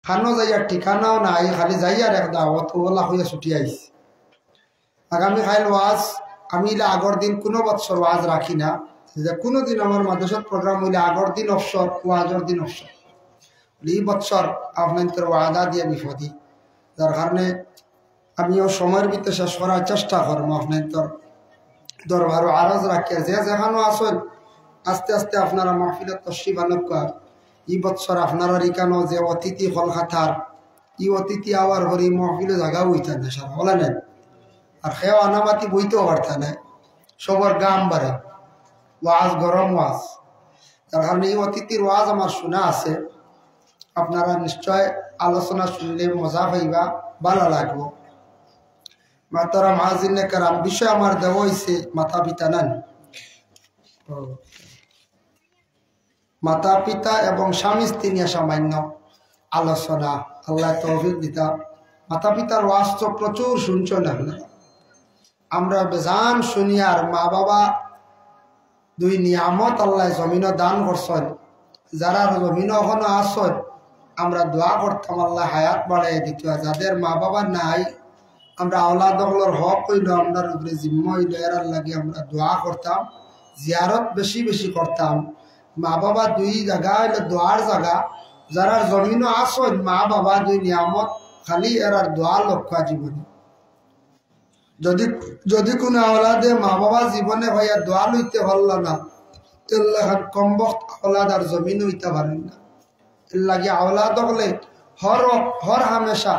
খানো যাইয়ার ঠিকানাও নাই, খালি যাইয়ার এক দাওয়াত ওলা হইয়া ছুটি আইস। আগামী খাইল ওয়াজ আমি আগর দিন কোনো বৎসর ওয়াজ রাখি না, যে কোনো দিন আমার মাদ্রাসার প্রোগ্রাম হইলে আগর দিন অবসর, ওয়াজর দিন অবসর। এই বৎসর আপনার ওয়াদা দিয়ে বিপদী, যার কারণে আমিও সময়ের ভিতরে শেষ করার চেষ্টা করবো। আপনার দরবারও আরজ রাখিয়া যে যেখানেও আসেন আস্তে আস্তে আপনারা মাহফিলের তশরিফ আনুক। এই বৎসর আপনারা ইকানো যে অতিথি কলকাতার ই অতিথি আওয়ার হরি মাহফিলে জায়গাও হইতে না সারা বলে নেন, আর সেও আনামাতি বইতেও পারত না, সবার গাম বাড়ে ওয়াজ, গরম ওয়াজ। তার কারণে এই অতিথির ওয়াজ আমার শোনা আছে, আপনারা নিশ্চয় আলোচনা শুনলে মজা পাইবা, ভালো লাগবো। মাতারা মাহাজিনে কারাম, বিষয় আমার দেওয়া হয়েছে মাতা পিতা নেন, মাতা পিতা এবং স্বামী স্ত্রী নিয়ে সামান্য আলোচনা। আল্লাহ তৌফিক দিতা। মাতা পিতার ওয়াজ তো প্রচুর শুনছো না, আমরা বেজান শুনি। আর মা বাবা দুই নিয়ামত আল্লাহ জমিনও দান করছেন, যারা জমিনও এখনো আসন আমরা দোয়া করতাম আল্লাহ হায়াত বাড়াই দিত। যাদের মা বাবা নাই আমরা আওলাদগুলোর হক হইল, আমরা উপরে জিম্মা হইল, এরার লাগে আমরা দোয়া করতাম, জিয়ারত বেশি বেশি করতাম। মা বাবা দুই জায়গা হইলে দোয়ার জায়গা, যারা জমিনও আসন মা বাবা দুই নিয়ামত খালি এরার দোয়া লক্ষ্য জীবনে। যদি যদি কোনো আওলাদে মা বাবা জীবনে ভাইয়া দোয়া লইতে পারল না, কম বক্ত আওলাদ আর জমিন হইতে পারেন না। এর লাগে আওলাদ হলে হর হামেশা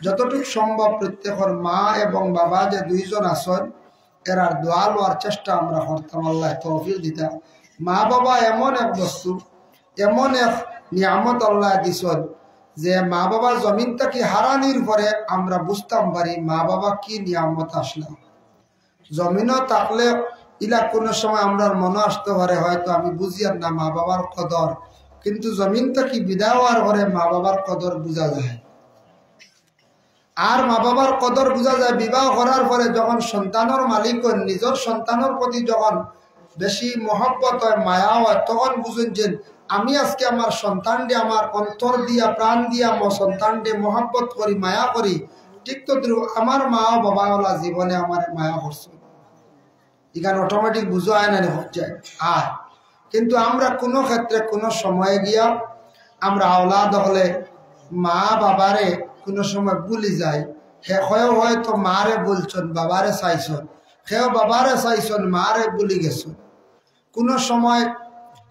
যতটুকু সম্ভব প্রত্যেকের মা এবং বাবা যে দুইজন আসন এরার দোয়া লওয়ার চেষ্টা আমরা করতাম, আল্লাহ তৌফিক দিতাম। মা বাবা এমন এক বস্তু, এমন এক নিয়ামত আল্লাহ দিছেন যে মা বাবা জমিন থেকে হারানির পরে আমরা বুঝতাম পারি মা বাবা কি নিয়ামত আসলাম। জমিনও থাকলে ইলা কোনো সময় আমরা মনে আসতে পারে হয়তো আমি বুঝি আর না মা বাবার কদর, কিন্তু জমিন থেকে বিদায় হওয়ার পরে মা বাবার কদর বোঝা যায়। আর মা বাবার কদর বোঝা যায় বিবাহ করার পরে, যখন সন্তানের মালিক হয়, নিজের সন্তানের প্রতি যখন বেশি মহব্বত হয়, মায়া হয়, তখন বুঝেন যে আমি আজকে আমার সন্তানটি আমার অন্তর দিয়া প্রাণ দিয়া সন্তানটি মহব্বত করি, মায়া করি। ঠিক তো আমার মা ও বাবাওয়ালা জীবনে আমার মায়া করছে, এখানে অটোমেটিক বুঝা হয় না হচ্ছে। আর কিন্তু আমরা কোনো ক্ষেত্রে কোনো সময়ে গিয়া আমরা আওলাদ হলে মা বাবারে কোনো সময় ভুলি যাই। সেও হয়তো মারে বলছেন, বাবারে চাইছেন, সেও বাবারে চাইছেন, মারে ভুলি গেছেন। কোনো সময়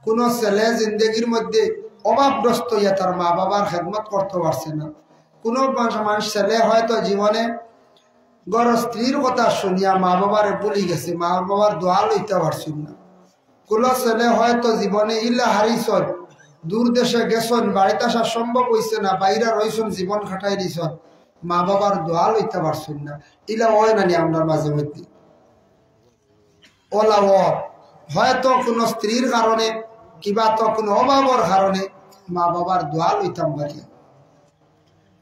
কোনো ছেলে জিন্দগির মধ্যে অভাবগ্রস্ত হইয়া তার মা বাবার খেদমত করতে পারছে না। কোনো মানুষ ছেলে হয়তো জীবনে গড় স্ত্রীর কথা শুনিয়া মা বাবারে ভুলি গেছে, মা বাবার দোয়া লইতে পারছেন না। কোনো ছেলে হয়তো জীবনে ইল্লা হারিয়েছেন, দূর দেশে গেছেন, বাড়িতে আসা সম্ভব হয়েছে না, বাইরে রয়েছেন, জীবন খাটাই দিয়েছেন, মা বাবার দোয়া লইতে পারছেন না। ইলা হয় না আমরা মাঝে মধ্যে ওলা হয়তো কোনো স্ত্রীর কারণে কিবা তো কোনো অভাবের কারণে মা বাবার দোয়া লইতাম পারি।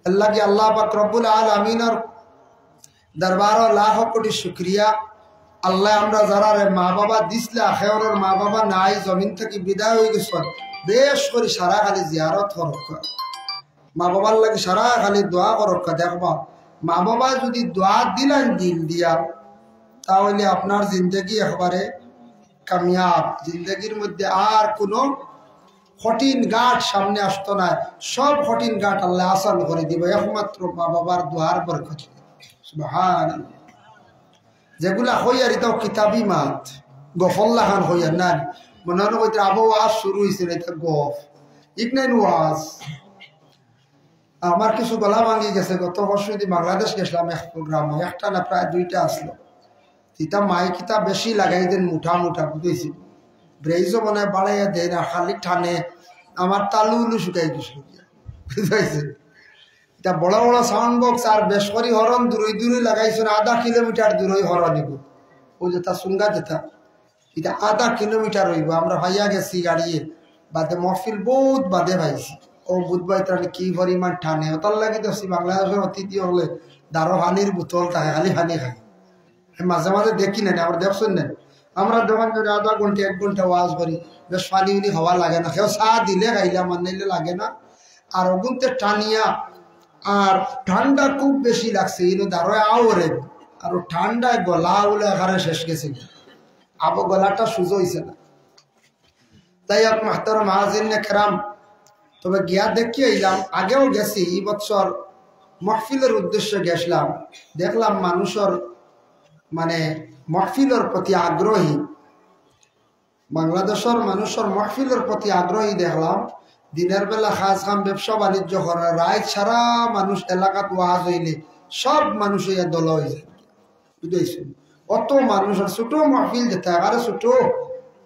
আল্লাহকে আল্লাহ পাক রব্বুল আলামিনের দরবারও লাখ কোটি শুকরিয়া। আল্লাহ আমরা যারা মা বাবা দিসলে আখেরের মা বাবা নাই, জমিন থেকে বিদায় হয়ে গেছ, বেশ করে সারা খালি জিয়ারত করক্কা, মা বাবার লাগে সারা খালি দোয়া করক্কা। দেখবা মা বাবা যদি দোয়া দিলেন দিল দিয়া, তাহলে আপনার জিন্দগি একবারে কামিয়াব। জিন্দগির মধ্যে আর কোনো কঠিন ঘাট সামনে আসতো না, সব কঠিন ঘাট আল্লাহ আসান করে দিব একমাত্র মা বাবার দোয়ার বরকত। সুবহানাল্লাহ। যেগুলা হইয়ার এটাও কিতাবি মাত, গফল্লা খান হইয়ার না মনে হয় আবু ওয়াজ শুরু হয়েছিল, এটা গফ ইকনাইন ওয়াজ। আমার কিছু গলা ভাঙি গেছে, গত বছর যদি বাংলাদেশ গেছিলাম এক প্রোগ্রামে, একটা না প্রায় দুইটা আসলো। তিতা মাই কিতা বেশি লাগাই দেন মুঠা মুঠা বুঝেছি, ব্রেইজও মনে হয় বাড়াইয়া দেয় না, খালি টানে। আমার তালু উলু শুকাই গেছিল, বুঝাইছে। এটা বড় বড় সাউন্ড বক্স আর বেশ করি হরণ দূরই দূরই লাগাইছেন, 1/2 কিলোমিটার দূরই হরণ দিব। ও যেটা সুঙ্গা যেটা এটা 1/2 কিলোমিটার হইব। আমরা ভাইয়া গেছি গাড়িয়ে, বাদে মহফিল বহুত বাদে ভাইছি। ও বুধবাই তাহলে কি পরিমাণ টানে, ওটার লাগে দেখছি বাংলাদেশের অতিথি হলে দারো পানির বোতল থাকে, খালি পানি খায়। মাঝে মাঝে দেখি না, আমরা দেখছেন না, আমরা দোকান করে 1/2 ঘন্টা 1 ঘন্টা ওয়াজ করি, বেশ পানি উনি হওয়া লাগে না, কেউ চা দিলে খাইলে, আমার নিলে লাগে না। আর অগুনতে টানিয়া আর ঠান্ডা খুব বেশি লাগছে ইনো দাঁড়ো আওরে আর ঠান্ডায় গলা উলে এখানে শেষ গেছে আবো গলাটা সুজো হয়েছে না। তাই এক মাহতারা মাহাজিনে কেরাম তবে গিয়া দেখিয়ে এলাম, আগেও গেছি, এই বছর মহফিলের উদ্দেশ্যে গেছিলাম, দেখলাম মানুষের মানে মহফিলের প্রতি আগ্রহী, বাংলাদেশের মানুষের মহফিলের প্রতি আগ্রহী দেখলাম। দিনের বেলা খাস খাম ব্যবসা বাণিজ্য করে, রাত সারা মানুষ এলাকাত ওয়াজ হইলে সব মানুষ দল হয়ে যায়, বুঝেছেন? অত মানুষ, আর ছোট মহফিল যেটা আরে ছোট,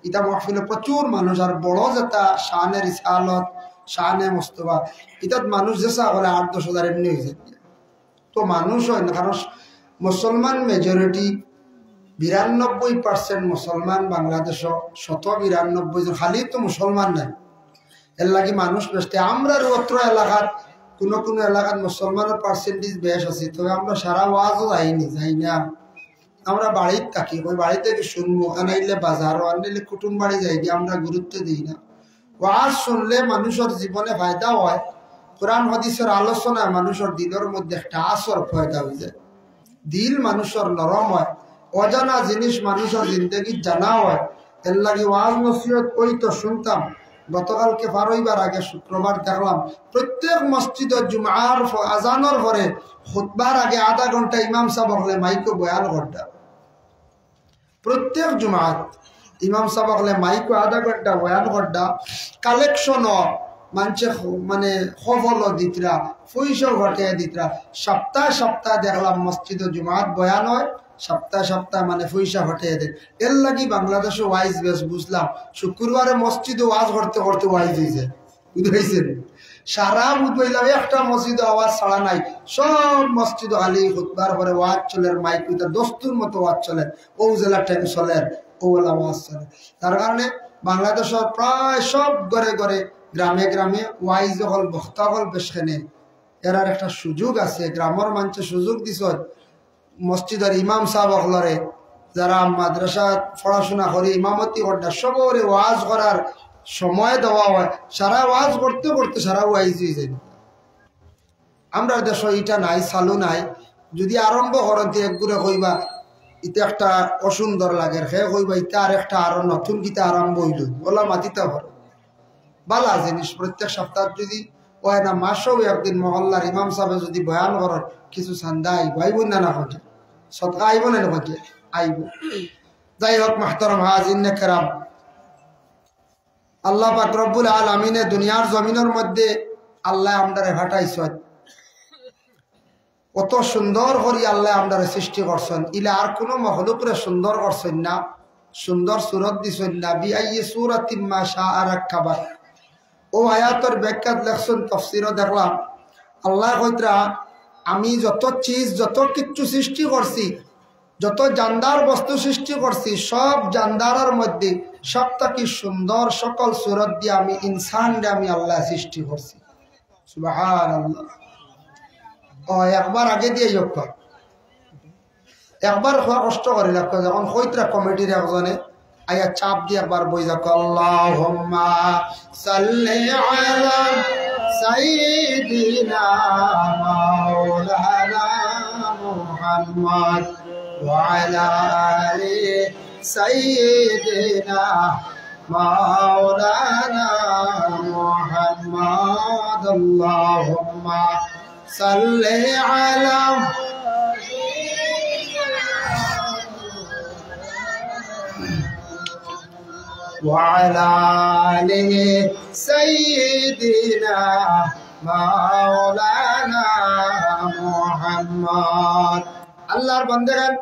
এটা মহফিলে প্রচুর মানুষ, আর বড় যেটা শাহানে রিসালত শাহানে মোস্তফা এটাত মানুষ যেসা করে 8-10 হাজার এমনি হয়ে যায়। তো মানুষ হয় না, কারণ মুসলমান মেজরিটি 92% মুসলমান বাংলাদেশ, 192 জন খালি তো মুসলমান নাই, এর লাগে মানুষ বেশতে। আমরা অত্র এলাকার কোনো কোনো এলাকার মুসলমানের পার্সেন্টেজ বেশ আছে, তবে আমরা সারা ওয়াজও যাই না, আমরা বাড়িতে থাকি, ওই বাড়িতে শুনবো, আনাইলে বাজারও আনাইলে কুটুম বাড়ি যাই, আমরা গুরুত্ব দিই না। ওয়াজ শুনলে মানুষের জীবনে ফায়দা হয়, কোরআন হাদিসের আলোচনায় মানুষের দিলের মধ্যে একটা আসর ফায়দা হয়ে যায়, দিল মানুষের নরম হয়, অজানা জিনিস মানুষের জিন্দগি জানা হয়। এর লাগে ওয়াজ নসিহত ওই তো শুনতাম। গতকালকে পারইবার আগে শুক্রবার দেখলাম প্রত্যেক মসজিদে জুমার আজানোর পরে খুতবার আগে আধা ঘন্টা ইমাম সাহেব হলে মাইকো বয়ান ঘন্টা, প্রত্যেক জুমাত ইমাম সাহেব হলে মাইকো আধা ঘন্টা বয়ান ঘন্টা, কালেকশন মানছে মানে সফল দিতরা, পয়সা ঘটে দিতরা। সপ্তাহ সপ্তাহ দেখলাম মসজিদে জুমাত বয়ান হয়, সপ্তাহ সপ্তাহ মানে পয়সা ঘটিয়ে দেয়। এর লাগি বাংলাদেশে ওয়াইজ বেশ বুঝলাম, শুক্রবারে মসজিদে ওয়াজ করতে করতে ওয়াইজ হয়েছে, বুঝেছেন? সারা বুঝলাম একটা মসজিদে আওয়াজ ছাড়া নাই, সব মসজিদ আলী খুতবার পরে ওয়াজ চলে, মাইক দস্তুর মতো ওয়াজ চলে, ও জেলা টাইম চলে, ওলা ওয়াজ চলে। তার কারণে বাংলাদেশের প্রায় সব ঘরে ঘরে গ্রামে গ্রামে ওয়াইজ হল বক্তা হল বেশখানে, এরার একটা সুযোগ আছে, গ্রামের মানুষে সুযোগ দিছ মসজিদের ইমাম সাহেব হলরে যারা মাদ্রাসা পড়াশোনা করে ইমামতি করতে সবরে ওয়াজ করার সময় দেওয়া হয়, সারা ওয়াজ করতে করতে সারা ওয়াইজ হয়ে যায়। আমরা দেশ এটা নাই, চালু নাই। যদি আরম্ভ করেন একগুড়ে কইবা এটা একটা অসুন্দর লাগে, সে কইবা ইটা আর একটা আরো নতুন গীতা আরম্ভ হইল, ওলা মাতিতে পারে বালা জিনিস। প্রত্যেক সপ্তাহ যদি ওই না মাসেও একদিন মহল্লার ইমাম সাহেব যদি বয়ান করেন কিছু চান্দা আইব, আইব না না খোঁজে সৎকা আইব না খোঁজে আইব। যাই হোক মাহতারাম হাজিরিনে কেরাম, আল্লাহ পাক রব্বুল আলামিনে দুনিয়ার জমিনের মধ্যে আল্লাহ আমদারে হাঁটাইছেন, কত সুন্দর করি আল্লাহ আমদারে সৃষ্টি করছেন। ইলা আর কোনো মখলুকরে সুন্দর করছেন না, সুন্দর সুরত দিছেন না। বিআইয়ি সূরাতিন মা শাআ রাক্কাবা, ও আয়াতের ব্যাখ্যাত লেখছেন, তাফসীরও দেখলাম আল্লাহ কইতরা আমি যত চিজ যত কিছু সৃষ্টি করছি, যত জানদার বস্তু সৃষ্টি করছি, সব জানদারের মধ্যে সবথেকে সুন্দর সকল সুরত দিয়ে আমি ইনসানরে আমি আল্লাহ সৃষ্টি করছি। সুবহানাল্লাহ। ও একবার আগে দিয়ে যোগ একবার খোয়া কষ্ট করে রাখো, যখন কইতরা কমিটির একজনে আয়া চাপ দিয়ে একবার বই যাক, আল্লাহুম্মা সাল্লি আলা সাইয়্যিদিনা মাওলানা মুহাম্মদ ওয়া আলা আলি সাইয়্যিদিনা মাওলানা মুহাম্মদ আল্লাহুম্মা সাল্লি আলা وعلى آل سيدنا مولانا محمد। আল্লাহর বান্দাগণ,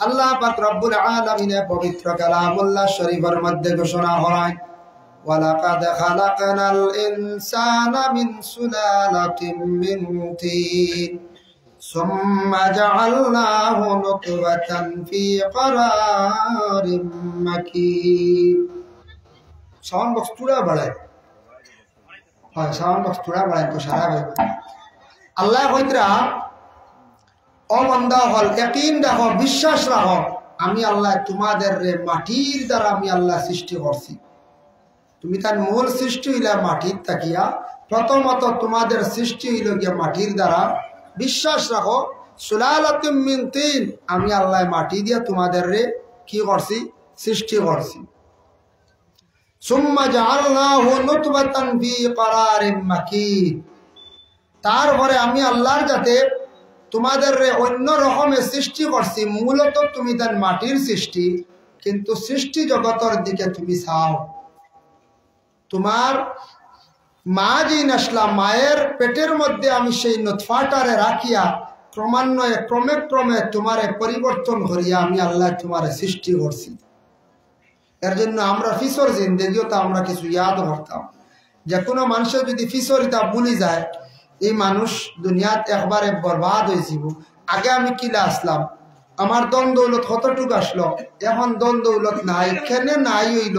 আল্লাহ পাক রব্বুল আলামিনের পবিত্র কালামুল্লাহ শরীফের মধ্যে ঘোষণা হয়, ওয়ালাকাদ খালাকনাল ইনসানা মিন সুলালাতিন মিন তিন সুম্মা জাআলনাহু নুতফাতান ফি ক্বারারিম মাকিন। সাউন্ড বক্স পুরা বাড়ায়, হয় সাউন্ড বক্স পুরা বাড়ায় তো সারা ভাই। আল্লাহ কইতরা ও বান্দা হল ইয়াকিন রাখো, বিশ্বাস রাখো, আমি আল্লাহ তোমাদের রে মাটির দ্বারা আমি আল্লাহ সৃষ্টি করছি। তুমি তার মূল সৃষ্টি হইলা মাটির তাকিয়া, প্রথমত তোমাদের সৃষ্টি হইল গিয়া মাটির দ্বারা। বিশ্বাস রাখো, সুলালাতুম মিন তিন, আমি আল্লাহ মাটি দিয়া তোমাদের রে কি করছি? সৃষ্টি করছি। সুম্মা জাআলনাহু নুতফাতান ফি ক্বারারিম মাকিন, তারপরে আমি আল্লাহর যাতে তোমাদের রে অন্য রকমের সৃষ্টি করছি। মূলত তুমি তার মাটির সৃষ্টি, কিন্তু সৃষ্টি জগতের দিকে তুমি চাও। তোমার মা যেই আসলা, মায়ের পেটের মধ্যে আমি সেই নুতফাটারে রাখিয়া ক্রমান্বয়ে ক্রমে ক্রমে তোমারে পরিবর্তন করিয়া আমি আল্লাহ তোমারে সৃষ্টি করছি। এর জন্য আমরা ফিসর জিন্দগিও তো আমরা কিছু ইয়াদ করতাম। যে কোনো মানুষের যদি ফিসরিতা ভুলি যায়, এই মানুষ দুনিয়াত একবারে বরবাদ হয়েছিল। আগে আমি কিলা আসলাম, আমার দন দৌলত কতটুকু আসলো, এখন দন দৌলত নাই, কেনে নাই হইল,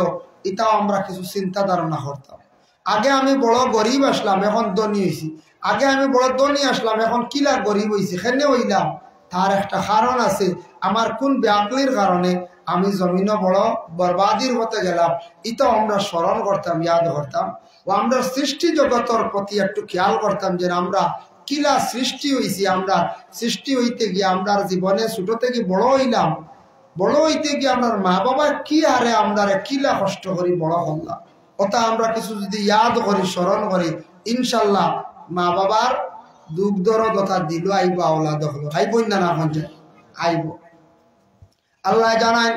এটাও আমরা কিছু চিন্তা ধারণা করতাম। আগে আমি বড় গরিব আসলাম, এখন ধনী হয়েছি। আগে আমি বড় ধনী আসলাম, এখন কিলা গরিব হয়েছি, কেনে হইলাম? তার একটা কারণ আছে। আমার কোন ব্যাকলির কারণে আমি জমিনও বড় বরবাদির হতে গেলাম, এটাও আমরা স্মরণ করতাম, ইয়াদ করতাম। ও আমরা সৃষ্টি জগতের প্রতি একটু খেয়াল করতাম যে আমরা কিলা সৃষ্টি হয়েছি। আমরা সৃষ্টি হইতে গিয়ে আমরা জীবনে ছোট থেকে বড় হইলাম, বড় হইতে গিয়ে আমরা মা বাবা কি হারে আমরা কিলা কষ্ট করি বড় হলাম, ওটা আমরা কিছু যদি ইয়াদ করি, স্মরণ করি, ইনশাল্লাহ মা বাবার দুঃখ দরদ ওটা দিল আইব, আওলাদ হলো আইব না, না আইব। আল্লাহ জানাই,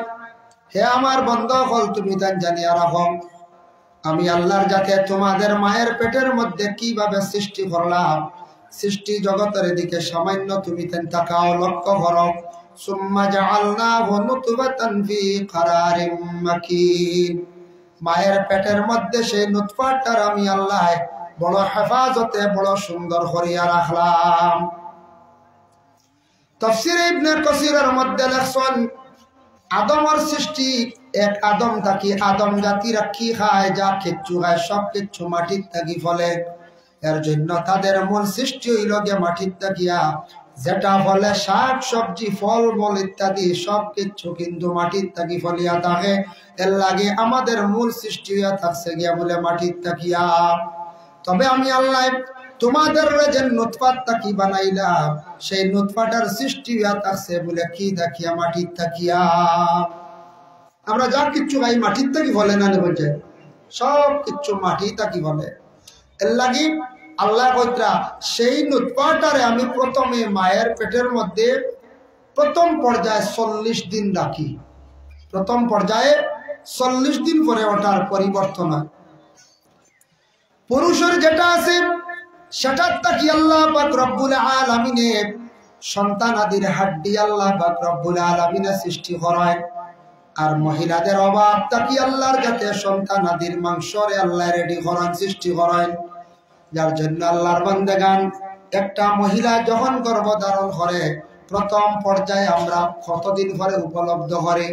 হে আমার বন্ধু হল, তুমি তাই জানিয়া রাখো আমি আল্লাহর যাতে তোমাদের মায়ের পেটের মধ্যে কিভাবে সৃষ্টি করলাম। সৃষ্টি জগতের দিকে সামান্য তুমি তেন তাকাও, লক্ষ্য করো। সুম্মা জাআলনাহু নুতফাতান ফি ক্বারারিম মাকিন, মায়ের পেটের মধ্যে সেই নুতফাটার আমি আল্লাহ বড় হেফাজতে বড় সুন্দর করিয়া রাখলাম। তাফসীরে ইবনে কাসিরের মধ্যে লেখছেন, আদমের সৃষ্টি এক আদম থাকি, আদম জাতিরা কি খায়, যা কিচ্ছু খায় সব কিচ্ছু মাটির থাকি ফলে। এর জন্য তাদের মূল সৃষ্টি হইল গে মাটির থাকিয়া। যেটা ফলে শাক সবজি ফল মূল ইত্যাদি সব কিচ্ছু কিন্তু মাটির থাকি ফলিয়া থাকে। এর লাগে আমাদের মূল সৃষ্টি হইয়া থাকছে গিয়া বলে মাটির থাকিয়া। তবে আমি আল্লাহ তোমাদের যে নুতফাত থাকি বানাইলাম, সেই নুতফাটার সৃষ্টি হইয়া থাকছে বলে কি থাকিয়া? মাটির থাকিয়া। আমরা যা কিচ্ছু ভাই মাটির থাকি বলে না, বলছে সব কিচ্ছু মাটি থাকি বলে। এর লাগি আল্লাহ কইত্রা সেই নুতফাটারে আমি প্রথমে মায়ের পেটের মধ্যে প্রথম পর্যায়ে 40 দিন রাখি। প্রথম পর্যায়ে 40 দিন পরে ওটার পরিবর্তন হয়। পুরুষের যেটা আছে সেটার তাকি আল্লাহ পাক রব্বুল আলামিনে সন্তান আদির হাড্ডি আল্লাহ পাক রব্বুল আলামিনে সৃষ্টি করায়। আর মহিলাদের অভাব তাকি আল্লাহর যাতে সন্তান আদির মাংসরে আল্লাহ রেডি করান, সৃষ্টি করায়। যার জন্য আল্লাহর বান্দাগান একটা মহিলা যখন গর্ভধারণ করে প্রথম পর্যায়ে আমরা কতদিন পরে উপলব্ধ করে?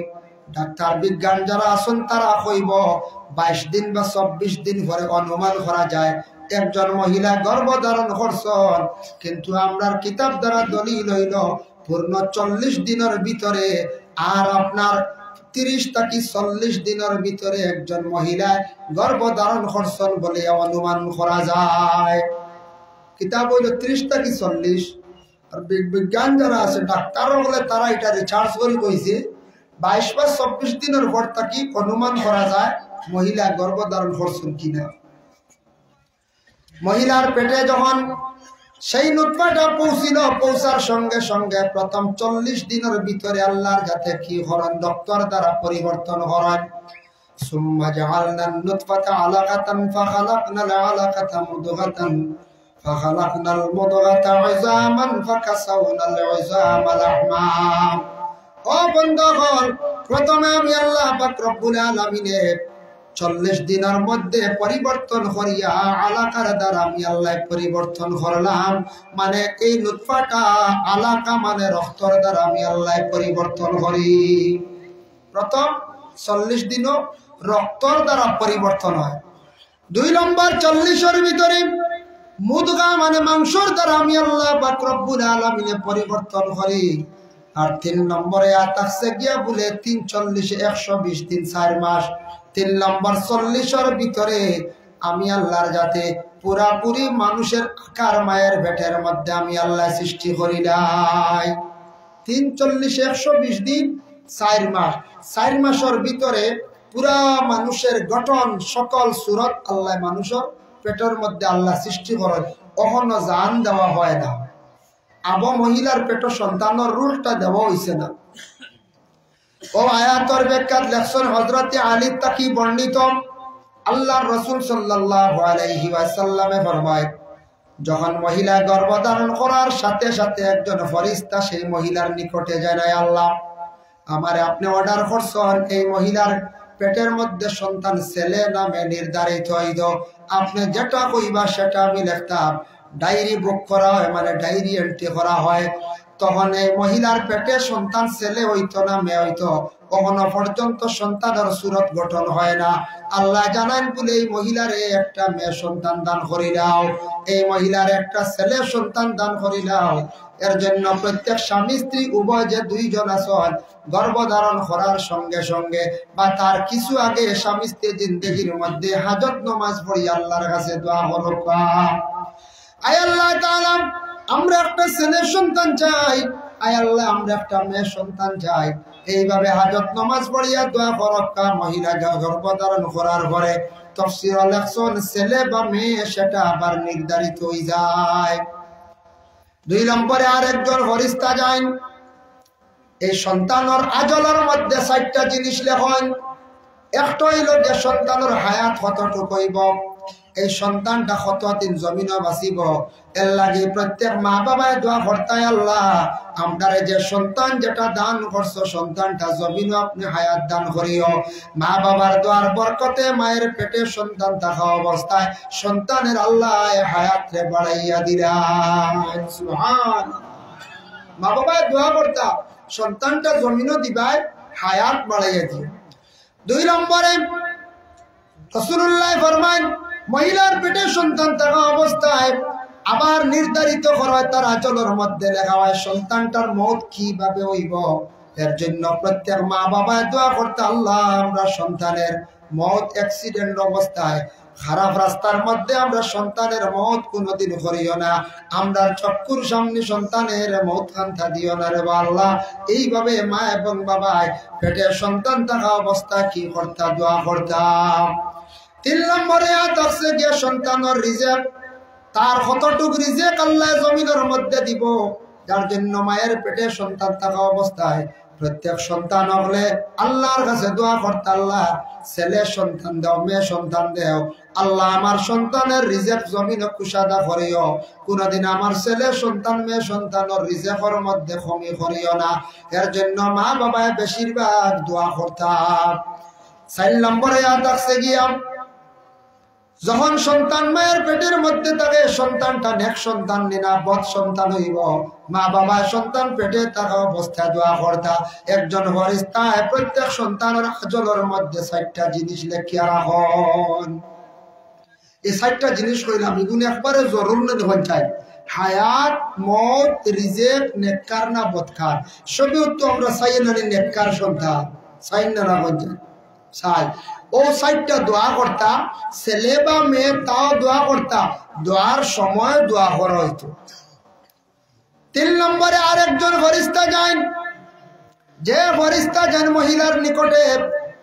ডাক্তার বিজ্ঞান যারা আছেন তারা কইব 22 দিন বা 24 দিন পরে অনুমান করা যায় একজন মহিলা গর্ভধারণ করছেন। কিন্তু আমরার কিতাব দ্বারা দলিল হইল পূর্ণ 40 দিনের ভিতরে, আর আপনার 30 থেকে 40 দিনের ভিতরে একজন মহিলা গর্ভধারণ করছেন বলে অনুমান করা যায়। কিতাব হইল 30 থেকে 40। আর বিজ্ঞান যারা আছে ডাক্তার বলে তারা এটা রিসার্চ করে কইছে 22 বা 24 দিনের পর থেকে অনুমান করা যায় মহিলা গর্ভধারণ করছেন কিনা। মহিলার পেটে যখন সেই নুতফাটা পৌঁছিল, পৌঁছার সঙ্গে সঙ্গে প্রথম 40 দিনের ভিতরে আল্লাহর যাতে কি করেন? ডক্টর দ্বারা পরিবর্তন করেন। সুম্মা জাআলনান নুতফাতা আলাকাতান ফাখালাকনাল আলাকাতা মুদগাতান ফাখালাকনাল মুদগাতা ইযামান ফাকাসাওনাল ইযামা লাহমা। ও বন্ধুগণ, প্রথমে আমি আল্লাহ পাক রব্বুল আলামিনে 40 দিনের মধ্যে পরিবর্তন করিয়া আলাকার দ্বারা আমি আল্লাহ পরিবর্তন করলাম। মানে এই নুতফাটা আলাকা মানে রক্তর দ্বারা আমি আল্লাহ পরিবর্তন করি। প্রথম 40 দিনও রক্তর দ্বারা পরিবর্তন হয়। 2 নম্বর 40-এর ভিতরে মুদগা মানে মাংসর দ্বারা আমি আল্লাহ পাক রব্বুল আলামিনে পরিবর্তন করি। আর 3 নম্বরে আতাকছে গিয়া বলে 3 40 120 দিন 4 মাস। 3 নম্বর 40-এর ভিতরে আমি আল্লাহর যাতে পুরাপুরি মানুষের আকার মায়ের পেটের মধ্যে আমি আল্লাহ সৃষ্টি করি নাই। 340 120 দিন 4 মাস, 4 মাসের ভিতরে পুরা মানুষের গঠন সকল সুরত আল্লাহ মানুষের পেটের মধ্যে আল্লাহ সৃষ্টি করেন। কখনো জান দেওয়া হয় না। আবো মহিলার পেট সন্তানের রুলটা দেওয়া হয়েছে না। ও আয়াতর ব্যাখ্যাত লেখছেন হযরতে আলী তাকি বর্ণিত, আল্লাহর রাসূল সাল্লাল্লাহু আলাইহি ওয়াসাল্লামে ফরমায়, যখন মহিলা গর্ভধারণ করার সাথে সাথে একজন ফেরেশতা সেই মহিলার নিকটে যায়, আল্লাহ আমারে আপনি অর্ডার করছেন এই মহিলার পেটের মধ্যে সন্তান ছেলে নামে নির্ধারিত হইল, আপনি যেটা কইবা সেটা আমি লিখতাম। ডায়েরি বুক করা হয়, মানে ডায়েরি এন্ট্রি করা হয়। তখন এই মহিলার পেটে সন্তান ছেলে হইতো না মেয়ে হইতো, কখনো পর্যন্ত সন্তানের সুরত গঠন হয় না। আল্লাহ জানান বলে এই মহিলার একটা মেয়ে সন্তান দান করি দাও, এই মহিলার একটা ছেলে সন্তান দান করি দাও। এর জন্য প্রত্যেক স্বামী স্ত্রী উভয় যে দুইজন আছেন, গর্ভধারণ করার সঙ্গে সঙ্গে বা তার কিছু আগে স্বামী স্ত্রী জিন্দেগির মধ্যে হাজত নামাজ পড়ি আল্লাহর কাছে দোয়া করো, আয় আল্লাহ তাআলা আমরা একটা ছেলে সন্তান চাই, আয় আল্লাহ আমরা একটা মেয়ে সন্তান চাই। এইভাবে হাজত নামাজ পড়িয়া দোয়া করক্কা। মহিলা গর্ভধারণ করার পরে তাফসীরে লেখছেন ছেলে বা মেয়ে সেটা আবার নির্ধারিত হয়ে যায়। 2 নম্বরে আরেকজন ফেরেশতা যান, এই সন্তানের আজলের মধ্যে 4টা জিনিস লেখেন। একটা হইল যে সন্তানের হায়াত কতটুকু হইব, এই সন্তানটা কতদিন জমিনে বাঁচিব। এর লাগে প্রত্যেক মা বাবায় দোয়া করতায়, আল্লাহ আমরা যে সন্তান যেটা দান করছো সন্তানটা জমিনে আপনি হায়াত দান করিও। মা বাবার দোয়ার বরকতে মায়ের পেটে সন্তান থাকা অবস্থায় সন্তানের আল্লাহ হায়াত রে বাড়াইয়া দিলেন। সুবহানাল্লাহ। মা বাবায় দোয়া করতা সন্তানটা জমিনে দিবায় হায়াত বাড়াইয়া দিয়ে। 2 নম্বরে রাসূলুল্লাহ ফরমান, মহিলার পেটে সন্তান থাকা অবস্থায় আবার নির্ধারিত করা হয়, তার আচলের মধ্যে লেখা হয় সন্তানটার মওত কিভাবে হইব। এর জন্য প্রত্যেক মা বাবায় দোয়া করতে, আল্লাহ আমরা সন্তানের মওত অ্যাক্সিডেন্ট অবস্থায় খারাপ রাস্তার মধ্যে আমরা সন্তানের মওত কোনোদিন করিও না। আমরা চক্ষুর সামনে সন্তানের মওত কান্তা দিও না রে আল্লাহ। এইভাবে মা এবং বাবায় পেটে সন্তান থাকা অবস্থায় কি করতা, দোয়া করতাম। 3 নম্বরে আছে গিয়ে সন্তানের রিজেক, তার কতটুক রিজেক আল্লাহ জমিনের মধ্যে দিব। যার জন্য মায়ের পেটে সন্তান থাকা অবস্থায় প্রত্যেক সন্তান হলে আল্লাহর কাছে দোয়া করতে, আল্লাহ ছেলে সন্তান দাও, মেয়ে সন্তান দাও, আল্লাহ আমার সন্তানের রিজেক জমিনে কুশাদা করিও। কোনদিন আমার ছেলে সন্তান মেয়ে সন্তানের রিজেকের মধ্যে কমি করিও না। এর জন্য মা বাবায় বেশিরভাগ দোয়া করতাম। 4 নম্বরে আছে গিয়া যখন সন্তান মায়ের পেটের মধ্যে থাকে সন্তানটা নেক সন্তান নিনা বদ সন্তান হইব। মা বাবা সন্তান পেটে থাকা অবস্থায় দোয়া করতা। একজন ফেরেশতায় প্রত্যেক সন্তানের আজলের মধ্যে 4টা জিনিস লিখিয়া রাখেন। এই 4টা জিনিস কইলাম এগুলো একবারে জরুরি নয় চাই। হায়াত, মওত, রিজেক, নেককার না বদকার, সবই তো আমরা চাই না নেককার সন্তান চাই না রাখেন চাই। ও 4টা দোয়া করতা, ছেলে বা মেয়ে তাও দোয়া করতা, দোয়ার সময় দোয়া করা হইতো। 3 নম্বরে আরেকজন ফেরেশতা যান, যে ফেরেশতা যান মহিলার নিকটে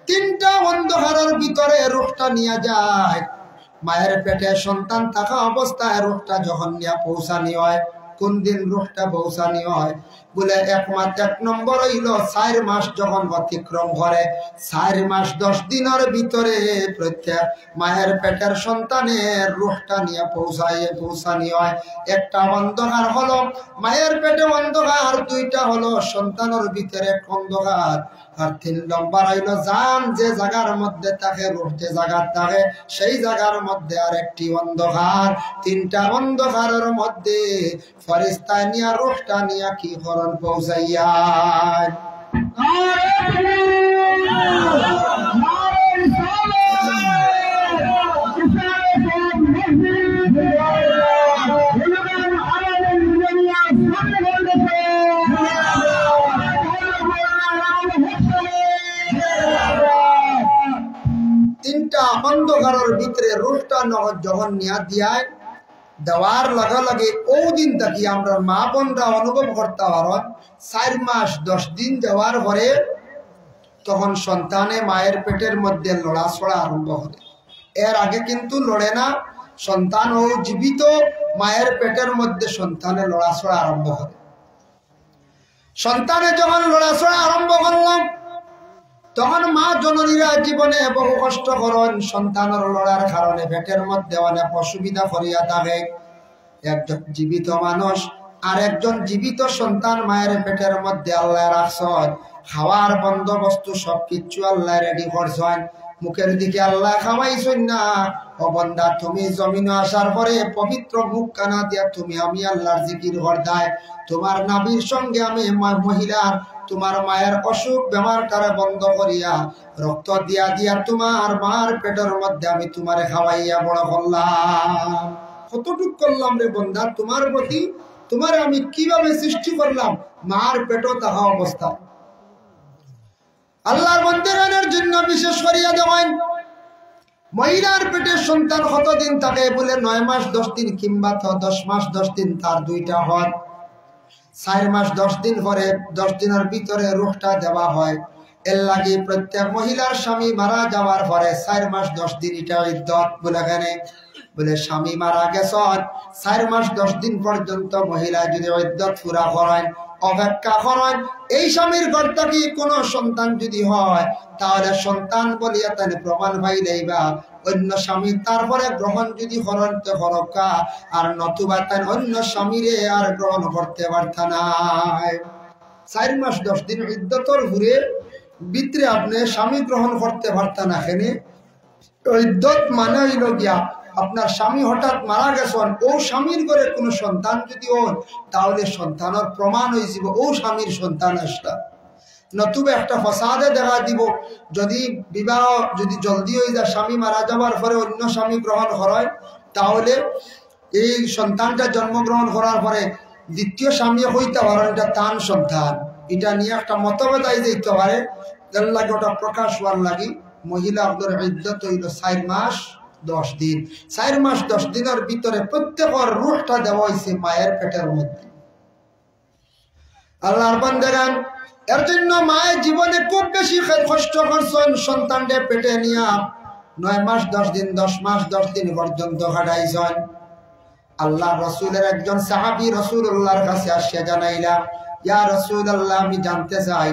3টা অন্ধকারের ভিতরে রূহটা নিয়ে যায়। মায়ের পেটে সন্তান থাকা অবস্থায় রূহটা যখন নিয়ে পৌঁছানি হয়, কোন দিন রূহটা পৌঁছানি হয় বলে 1 নম্বর হইল 4 মাস যখন অতিক্রম করে, 4 মাস 10 দিনের ভিতরে প্রত্যেক মায়ের পেটের সন্তানের রূহটা নিয়ে পৌঁছানি হয়। একটা অন্ধকার হলো মায়ের পেটে অন্ধকার, 2টা হলো সন্তানের ভিতরে অন্ধকার, আর 3 নম্বর হইল জান যে জায়গার মধ্যে থাকে, রূহ যে জায়গার থাকে সেই জায়গার মধ্যে আরেকটি অন্ধকার। 3টা অন্ধকারের মধ্যে ফেরেশতা নিয়া রূহটা নিয়া কি করন পৌঁছাইয়া। আনন্দ ঘরের ভিতরে রুহটা যখন নিয়া দিয়ায় দেওয়ার লগে লগে ও দিন থাকি আমরা মা বোনরা অনুভব করতে পারো 4 মাস 10 দিন যাওয়ার পরে তখন সন্তানে মায়ের পেটের মধ্যে লড়াছড়া আরম্ভ হবে। এর আগে কিন্তু লড়ে না, সন্তান ও জীবিত মায়ের পেটের মধ্যে সন্তানে লড়াছড়া আরম্ভ হবে। সন্তানে যখন লড়াছড়া আরম্ভ করলাম তখন মা জননীরা জীবনে বহু কষ্ট করেন, সন্তানের লড়ার কারণে পেটের মধ্যে অনেক অসুবিধা করিয়া থাকে। একজন জীবিত মানুষ আর একজন জীবিত সন্তান মায়ের পেটের মধ্যে আল্লাহ রাখছেন, খাওয়ার বন্দোবস্ত সবকিছু আল্লাহ রেডি করছেন, মুখের দিকে আল্লাহ খাওয়াইছেন না। ও বান্দা, তুমি জমিনে আসার পরে পবিত্র মুখ কানা দিয়া তুমি আমি আল্লাহর জিকির করদায়, তোমার নাভির সঙ্গে আমি মহিলার তোমার মায়ের অসুখ বেমারটারে বন্ধ করিয়া রক্ত দিয়া দিয়া তোমার মার পেটের মধ্যে আমি তোমারে খাওয়াইয়া বড় করলাম। কতটুক করলাম রে বন্ধা তোমার প্রতি, তোমার আমি কিভাবে সৃষ্টি করলাম মার পেটও তাহা অবস্থা। আল্লাহর বান্দাদের জন্য বিশেষ করিয়া দেওয়ান মহিলার পেটে সন্তান কতদিন থাকে বলে 9 মাস 10 দিন কিংবা 10 মাস 10 দিন, তার দুইটা হয়। 4 মাস 10 দিন পরে 10 দিনের ভিতরে রূহটা দেওয়া হয়। এর লাগে প্রত্যেক মহিলার স্বামী মারা যাওয়ার পরে 4 মাস 10 দিন এটা ইদ্দত বলে গেলে বলে স্বামী মারা গেছেন 4 মাস 10 দিন পর্যন্ত মহিলা যদি ইদ্দত পুরা করেন, অপেক্ষা করেন, এই স্বামীর ঘর থেকে কোনো সন্তান যদি হয় তাহলে সন্তান বলিয়া তাই প্রমাণ পাইলেই বা অন্য স্বামী তারপরে গ্রহণ যদি করেন তো হরকা, আর নতুবা তাই অন্য স্বামীরে আর গ্রহণ করতে পারত নাই। 4 মাস 10 দিন ইদ্দতর ঘুরে ভিতরে আপনি স্বামী গ্রহণ করতে পারত না। এখানে ইদ্দত মানে হইল গিয়া আপনার স্বামী হঠাৎ মারা গেছেন, ও স্বামীর ঘরে কোনো সন্তান যদি হন তাহলে সন্তানের প্রমাণ হয়ে যাব ও স্বামীর সন্তান আসটা। নতুবা একটা ফসাদে দেখা দিব, যদি বিবাহ যদি জলদি হয়ে যায়, স্বামী মারা যাওয়ার পরে অন্য স্বামী গ্রহণ করায়, তাহলে এই সন্তানটা জন্মগ্রহণ করার পরে দ্বিতীয় স্বামী হইতে পারে এটা তান সন্তান, এটা নিয়ে একটা মতভেদ আই যেতে পারে। এর লাগে ওটা প্রকাশ হওয়ার লাগি মহিলা আপনার ইদ্দত হইল 4 মাস 10 দিন। 4 মাস 10 দিনের ভিতরে প্রত্যেকের রূহটা দেওয়া হয়েছে মায়ের পেটের মধ্যে। আল্লাহর বান্দাগণ, এর জন্য মায়ের জীবনে খুব বেশি কষ্ট করছেন সন্তানকে পেটে নিয়া 9 মাস 10 দিন 10 মাস 10 দিন পর্যন্ত কাটাইছেন। আল্লাহ রসুলের একজন সাহাবী রসুল্লাহর কাছে আসিয়া জানাইলা, ইয়া রাসূলুল্লাহ, আমি জানতে চাই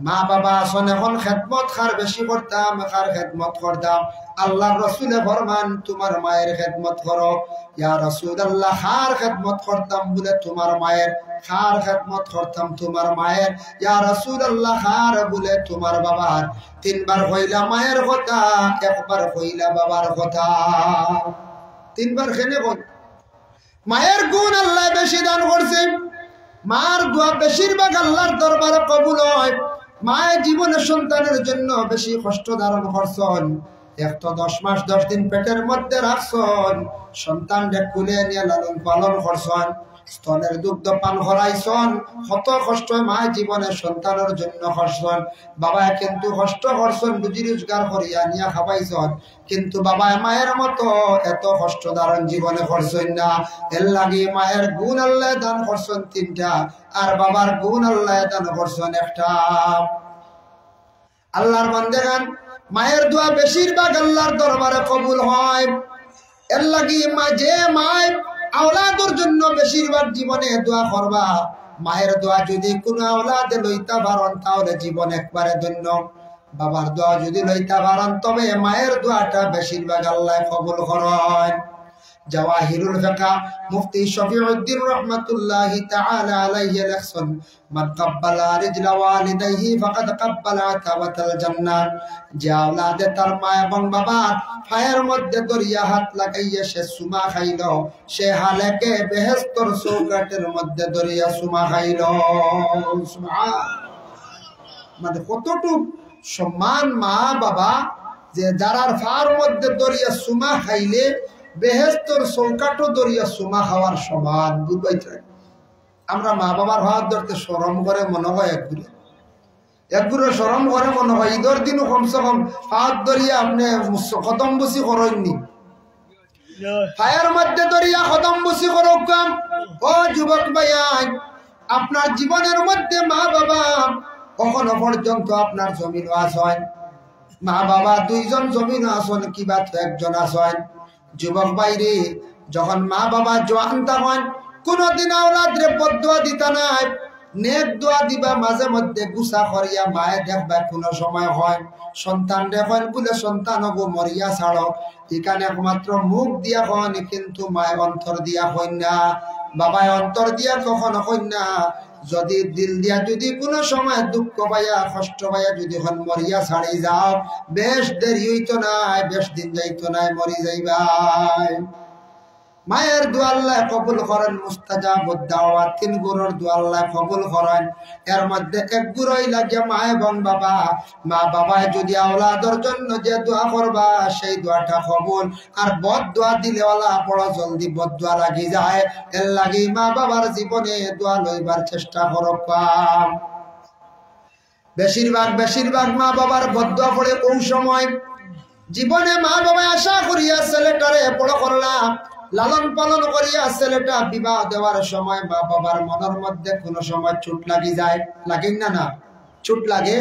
মা বাবা আসন এখন খেদমত খার বেশি করতাম, খার খেদমত করতাম। আল্লাহর রসুলে ফরমান তোমার মায়ের খেদমত করো। ইয়া রাসূলুল্লাহ, খার খেদমত করতাম বলে তোমার মায়ের, খার খেদমত করতাম তোমার মায়ের। ইয়া রাসূলুল্লাহ, খার বলে তোমার বাবার। 3 বার কইলা মায়ের কথা, 1 বার কইলা বাবার কথা। 3 বার খেনে কই মায়ের গুণ আল্লাহ বেশি দান করছে। মার দোয়া বেশিরভাগ আল্লাহর দরবারে কবুল হয়। মায়ের জীবনে সন্তানের জন্য বেশি কষ্ট ধারণ করছেন। একটা 10 মাস 10 দিন পেটের মধ্যে রাখছেন, সন্তানকে কুলে নিয়ে লালন পালন করছেন, স্তনের দুগ্ধ পান করাইছেন। কত কষ্ট মায়ের জীবনে সন্তানের জন্য করছেন। বাবা কিন্তু কষ্ট করছেন, রুজি রোজগার করিয়া নিয়ে খাওয়াইছেন, কিন্তু বাবা মায়ের মতো এত কষ্ট ধারণ জীবনে করছেন না। এর লাগে মায়ের গুণ আল্লাহ দান করছেন 3টা, আর বাবার গুণ আল্লাহ দান করছেন 1টা। আল্লাহর বান্দাগণ, মায়ের দোয়া বেশিরভাগ আল্লাহর দরবারে কবুল হয়। এর লাগি যে মায় আওলাদের জন্য বেশিরভাগ জীবনে দোয়া করবা, মায়ের দোয়া যদি কোনো আওলাদে লইতা পারেন তাহলে জীবন একবারে ধন্য। বাবার দোয়া যদি লইতা পারেন তবে মায়ের দোয়াটা বেশিরভাগ আল্লাহ কবুল করেন। জাওয়াহিরুল ফিকা মুফতি শফিউদ্দিন রাহমাতুল্লাহি তাআলা আলাইহি লেখছেন, মান কাব্বালা রিজলা ওয়ালিদাইহি ফাকাদ কাব্বালা তাওয়াতাল জান্নাহ। যে আওলাদে তার মা এবং বাবার পায়ের মধ্যে দরিয়া হাত লাগাইয়া সে সুমা খাইল, সে হালেকে বেহেশতের চৌকাঠের মধ্যে দরিয়া সুমা খাইল। সুবহান, মানে কতটুক সম্মান মা বাবা, যে যারার ফার মধ্যে দরিয়া সুমা খাইলে বেহেশতের চৌকাঠও দরিয়া সুমা খাওয়ার সমান। বুঝবাই, আমরা মা বাবার হাত ধরতে শরম করে মনে হয় একগুলো। একগুলো সরম করে মনে হয় ঈদের দিনও কমসে কম হাত ধরিয়া আপনি খতম বসি করেননি, ফায়ার মধ্যে ধরিয়া খতম বসি করো কাম। ও যুবক ভাইয়াই, আপনার জীবনের মধ্যে মা বাবা কখনো পর্যন্ত আপনার জমিন আসেন, মা বাবা দুইজন জমিন আসেন কিবা তো একজন আসেন। যুবক ভাইরে, যখন মা বাবা জোয়ান থাকেন কোনদিন আওলাদরে বদদুয়া দিতা নাই, নেক দোয়া দিবা। মাঝে মধ্যে গুসা করিয়া মায়ে দেখবা কোনো সময় হয় সন্তান দেখেন বলে সন্তান গো মরিয়া ছাড়ো, এখানে একমাত্র মুখ দিয়া হন কিন্তু মায়ের অন্তর দিয়া হন না, বাবায় অন্তর দিয়া কখনো হন না। যদি দিল দিয়া যদি কোনো সময় দুঃখ পাইয়া কষ্ট পাইয়া যদি হন মরিয়া ছাড়ি যাও, বেশ দেরি হইতো নাই, বেশ দিন যাইতো নাই, মরি যাইবাই। মায়ের দোয়া আল্লাহ কবুল করেন, মুস্তাজাবুদ দাওয়াত, 3 গুণের দোয়া আল্লাহ কবুল করেন। এর মধ্যে এক গুণই লাগে মা এবং বাবা। মা বাবায় যদি আওলাদের জন্য যে দোয়া করবা সেই দোয়াটা কবুল, আর বদ দোয়া দিলে ওলা বড় জলদি বদ দোয়া লাগি যায়। এর লাগি মা বাবার জীবনে দোয়া লইবার চেষ্টা করব। বেশিরভাগ মা বাবার বদ দোয়া পড়ে কোন সময়? জীবনে মা বাবা আশা করিয়া ছেলেটারে বড় করলাম, লালন পালন করিয়া ছেলেটা বিবাহ দেওয়ার সময় মা বাবার মনের মধ্যে কোনো সময় চোট লাগি যায়, লাগে না? না চোট লাগে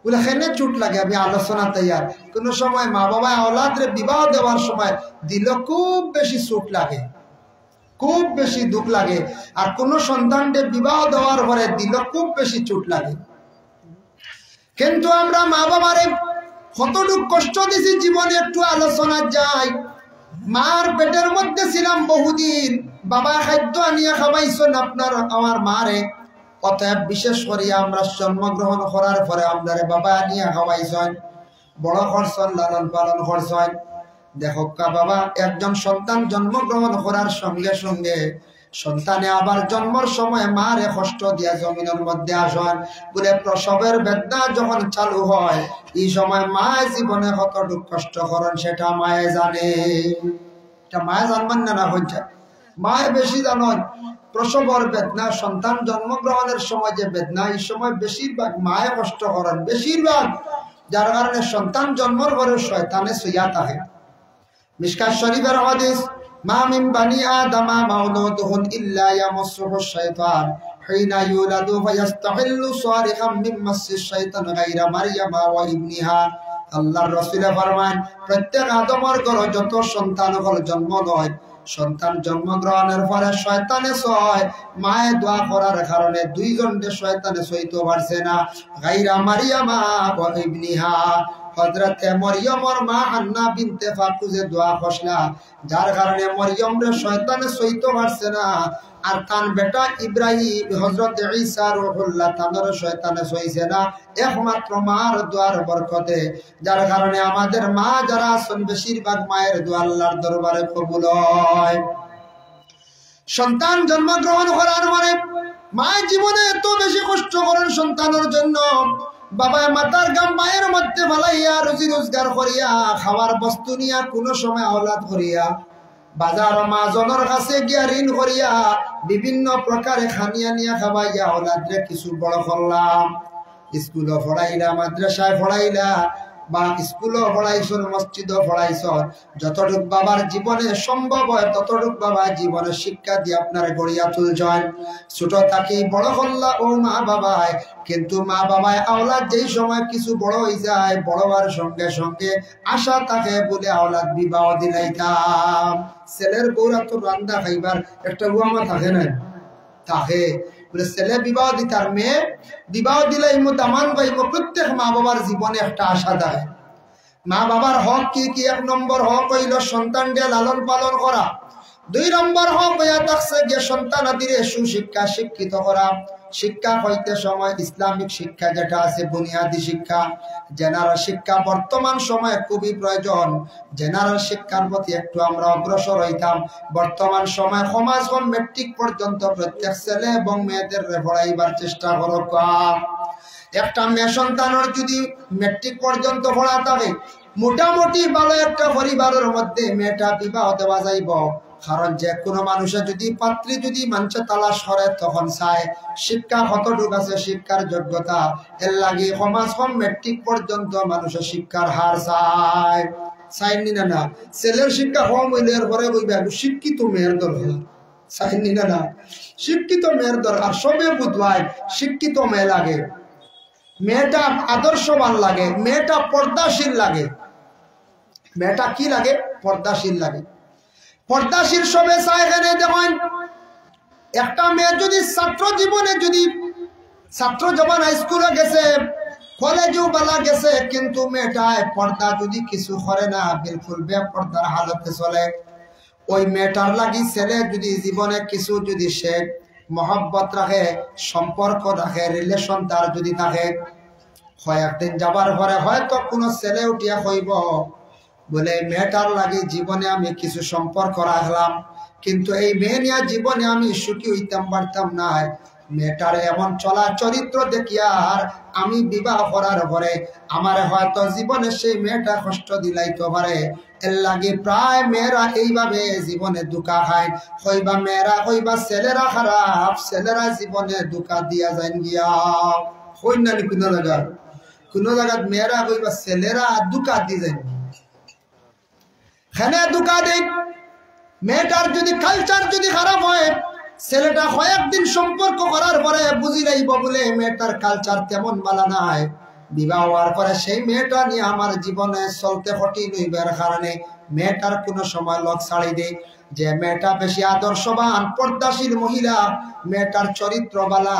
বলে হেনে চোট লাগে, আমি আলোচনা তৈয়ার। কোনো সময় মা বাবা আওলাদরে বিবাহ দেওয়ার সময় দিল খুব বেশি চোট লাগে, খুব বেশি দুঃখ লাগে। আর কোনো সন্তানদের বিবাহ দেওয়ার পরে দিল খুব বেশি চোট লাগে। কিন্তু আমরা মা বাবারে কতটুকু কষ্ট দিছি জীবনে একটু আলোচনা যায়। মার পেটের মধ্যে ছিলাম বহুদিন, বাবা খাদ্য আনিয়া খাওয়াইছেন আপনার আমার মারে। অতএব বিশেষ করিয়া আমরা জন্মগ্রহণ করার পরে আপনারে বাবা আনিয়া খাওয়াইছেন, বড় করছেন, লালন পালন করছেন। দেখো বাবা, একজন সন্তান জন্মগ্রহণ করার সঙ্গে সঙ্গে সন্তানে আবার জন্মের সময় মারে কষ্ট দিয়া জমিনের মধ্যে আসেন বলে প্রসবের বেদনা যখন চালু হয় এই সময় মা জীবনে কতটুকু কষ্ট করেন সেটা মায়ে জানে। এটা মায়ে জানবেন না হচ্ছে, মায়ে বেশি জানেন। প্রসবের বেদনা, সন্তান জন্মগ্রহণের সময় যে বেদনা, এই সময় বেশিরভাগ মায়ে কষ্ট করেন, বেশিরভাগ। যার কারণে সন্তান জন্মের পরে শয়তানে শুইয়া থাকে। মিশকাত শরীফের হাদিস, মা মিন বানি আদামা মাউলুদুহুন ইল্লা ইয়ামাসসুহু শাইতান হিনা ইউলাদু ফায়াস্তাহিল্লু সারিখাম মিন মাসসিশ শাইতান গায়রা মারইয়ামা ওয়া ইবনিহা। আল্লাহর রাসূল ফরমান, প্রত্যেক আদমের ঘরে যত সন্তান হল জন্ম লয়, সন্তান জন্মগ্রহণের পরে শয়তানে ছয়, মায়ে দোয়া করার কারণে দুইজনকে শয়তানে সইতে পারছে না। গায়রা মারইয়ামা ওয়া ইবনিহা, হযরতে মরিয়মের মা হান্না বিনতে ফাতুজে দোয়া করলা, যার কারণে মরিয়মরে শয়তানে সইতে পারছে না। আর তার বেটা ইব্রাহিম হযরতে ঈসা রূহুল্লাহ তানর শয়তানে সইছে না, একমাত্র মার দোয়ার বরকতে। যার কারণে আমাদের মা যারা আছেন বেশিরভাগ মায়ের দোয়া আল্লাহর দরবারে কবুল হয়। সন্তান জন্মগ্রহণ করার মানে মা জীবনে এত বেশি কষ্ট করেন সন্তানের জন্য। বাবা মাতার গাম মায়ের মধ্যে ফালাইয়া রুজি রোজগার করিয়া খাওয়ার বস্তু নিয়া কোনো সময় আওলাদ করিয়া বাজার মাজনের কাছে গিয়া ঋণ করিয়া বিভিন্ন প্রকারে খানিয়া নিয়া খাওয়াইয়া আওলাদরে কিছু বড় করলাম। স্কুলও পড়াইলা, মাদ্রাসায় পড়াইলা, বা স্কুলও পড়াইছর, মসজিদও পড়াইছর। যতটুক বাবার জীবনে সম্ভব হয় ততটুক বাবা জীবনে শিক্ষা দিয়ে আপনার গড়িয়া তুলছেন। ছোট থাকি বড় করলা ও মা বাবায়, কিন্তু মা বাবায় আওলাদ যেই সময় কিছু বড় হয়ে যায়, বড় হওয়ার সঙ্গে সঙ্গে আশা থাকে বলে আওলাদ বিবাহ দিলাইতাম। ছেলের বউরা তো রান্না খাইবার একটা উয়ামা থাকে না, থাকে বলে ছেলে বিবাহ দিতার, মেয়ে বিবাহ দিলাই দামান পাইব। প্রত্যেক মা বাবার জীবনে একটা আশা দেয়। মা বাবার হক কি কি? 1 নম্বর হক হইল সন্তানকে লালন পালন করা। 2 নম্বর হক হইয়া থাকছে যে সন্তান আদিরে সুশিক্ষা শিক্ষিত করা। শিক্ষা হইতে সময় ইসলামিক শিক্ষা যেটা আছে, বুনিয়াদী শিক্ষা, জেনারেল শিক্ষা বর্তমান সময়ে খুবই প্রয়োজন। জেনারেল শিক্ষার প্রতি একটু আমরা অগ্রসর হইতাম। বর্তমান সময় সমাজ মেট্রিক পর্যন্ত প্রত্যেক ছেলে এবং মেয়েদের পড়াইবার চেষ্টা করো। একটা মেয়ে সন্তানের যদি মেট্রিক পর্যন্ত পড়া থাকে, মোটামুটি ভালো একটা পরিবারের মধ্যে মেয়েটা বিবাহ দেওয়া যাইব। কারণ যে কোনো মানুষের যদি পাত্রী যদি মানুষে তালাশ করে তখন চায় শিক্ষা কতটুকু আছে, শিক্ষার যোগ্যতা। এর লাগে সমাজ কম মেট্রিক পর্যন্ত মানুষের শিক্ষার হার চায়, চাইনি না? ছেলের শিক্ষা কম হইলে এরপরে বলবে শিক্ষিত মেয়ের দরকার, চাইনি না? শিক্ষিত মেয়ের দরকার। সবে বুঝবাই শিক্ষিত মেয়ে লাগে, মেয়েটা আদর্শবান লাগে, মেয়েটা পর্দাশীল লাগে। মেয়েটা কি লাগে? পর্দাশীল লাগে। পর্দাশীল সবে চায়। এখানে দেখেন একটা মেয়ে যদি ছাত্র জীবনে যদি ছাত্র যখন স্কুলে গেছে, কলেজেও বেলা গেছে, কিন্তু মেয়েটায় পর্দা যদি কিছু করে না, বিলকুল বেপর্দার হালতে চলে, ওই মেয়েটার লাগি ছেলে যদি জীবনে কিছু যদি সে মহব্বত রাখে, সম্পর্ক রাখে, রিলেশন তার যদি থাকে, কয়েকদিন যাবার পরে হয়তো কোনো ছেলে উঠিয়া কইব বলে মেয়েটার লাগি জীবনে আমি কিছু সম্পর্ক রাখলাম, কিন্তু এই মেয়ে নিয়ে জীবনে আমি সুখী হইতাম পারতাম না। মেয়েটার এমন চলা চরিত্র দেখিয়া আর আমি বিবাহ করার পরে আমার হয়তো জীবনে সেই মেয়েটা কষ্ট দিলাইতে পারে। এর লাগে প্রায় মেয়েরা এইভাবে জীবনে ধোঁকা খায়। হইবা মেয়েরা হইবা ছেলেরা খারাপ, ছেলেরা জীবনে ধোঁকা দিয়া যান গিয়া। হই না কোনো জায়গায় মেয়েরা হইবা ছেলেরা ধোঁকা দিয়ে যায়, খানে ধোঁকা দেয়। মেয়েটার যদি কালচার যদি খারাপ হয়, ছেলেটা কয়েকদিন সম্পর্ক করার পরে বুঝি লাইব বলে মেয়েটার কালচার তেমন ভালো নাই। বিবাহ হওয়ার পরে সেই মেয়েটা নিয়ে আমার জীবনে চলতে কঠিন হইবার কারণে মেয়েটার কোনো সময় লোক ছাড়ি দেয়। যে মেয়েটা বেশি আদর্শবান পর্দাশীল মহিলা, মেয়েটার চরিত্র বালা,